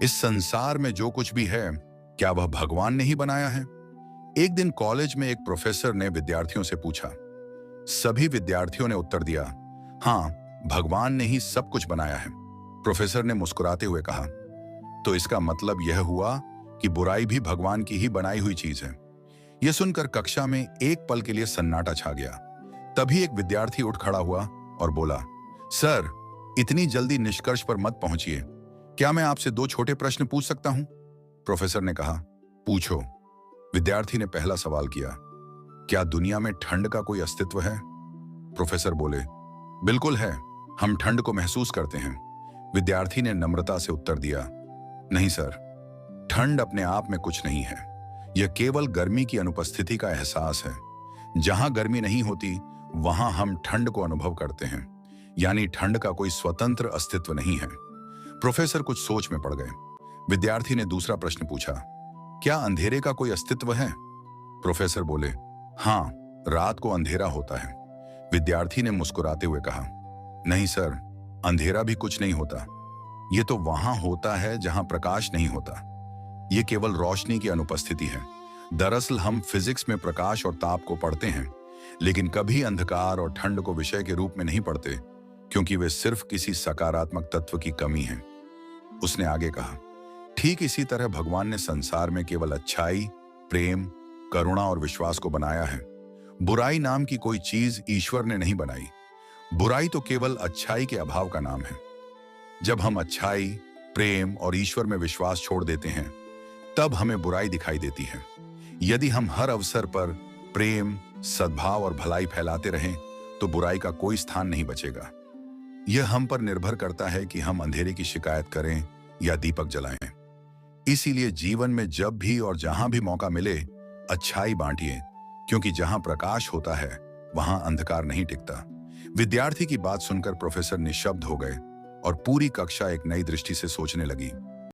इस संसार में जो कुछ भी है, क्या वह भगवान ने ही बनाया है? एक दिन कॉलेज में एक प्रोफेसर ने विद्यार्थियों से पूछा। सभी विद्यार्थियों ने उत्तर दिया, हाँ, भगवान ने ही सब कुछ बनाया है। प्रोफेसर ने मुस्कुराते हुए कहा, तो इसका मतलब यह हुआ कि बुराई भी भगवान की ही बनाई हुई चीज है। यह सुनकर कक्षा में एक पल के लिए सन्नाटा छा गया। तभी एक विद्यार्थी उठ खड़ा हुआ और बोला, सर, इतनी जल्दी निष्कर्ष पर मत पहुंचिए। क्या मैं आपसे दो छोटे प्रश्न पूछ सकता हूं? प्रोफेसर ने कहा, पूछो। विद्यार्थी ने पहला सवाल किया, क्या दुनिया में ठंड का कोई अस्तित्व है? प्रोफेसर बोले, बिल्कुल है, हम ठंड को महसूस करते हैं। विद्यार्थी ने नम्रता से उत्तर दिया, नहीं सर, ठंड अपने आप में कुछ नहीं है। यह केवल गर्मी की अनुपस्थिति का एहसास है। जहां गर्मी नहीं होती, वहां हम ठंड को अनुभव करते हैं। यानी ठंड का कोई स्वतंत्र अस्तित्व नहीं है। प्रोफेसर कुछ सोच में पड़ गए। विद्यार्थी ने दूसरा प्रश्न पूछा, क्या अंधेरे का कोई अस्तित्व है? प्रोफेसर बोले, हाँ, रात को अंधेरा होता है। विद्यार्थी ने मुस्कुराते हुए कहा, नहीं सर, अंधेरा भी कुछ नहीं होता। यह तो वहां होता है जहां प्रकाश नहीं होता। यह केवल रोशनी की अनुपस्थिति है। दरअसल हम फिजिक्स में प्रकाश और ताप को पढ़ते हैं, लेकिन कभी अंधकार और ठंड को विषय के रूप में नहीं पढ़ते, क्योंकि वे सिर्फ किसी सकारात्मक तत्व की कमी है। उसने आगे कहा, ठीक इसी तरह भगवान ने संसार में केवल अच्छाई, प्रेम, करुणा और विश्वास को बनाया है। बुराई नाम की कोई चीज ईश्वर ने नहीं बनाई। बुराई तो केवल अच्छाई के अभाव का नाम है। जब हम अच्छाई, प्रेम और ईश्वर में विश्वास छोड़ देते हैं, तब हमें बुराई दिखाई देती है। यदि हम हर अवसर पर प्रेम, सद्भाव और भलाई फैलाते रहें, तो बुराई का कोई स्थान नहीं बचेगा। यह हम पर निर्भर करता है कि हम अंधेरे की शिकायत करें या दीपक जलाएं। इसीलिए जीवन में जब भी और जहां भी मौका मिले, अच्छाई बांटिए, क्योंकि जहां प्रकाश होता है, वहां अंधकार नहीं टिकता। विद्यार्थी की बात सुनकर प्रोफेसर निशब्द हो गए और पूरी कक्षा एक नई दृष्टि से सोचने लगी।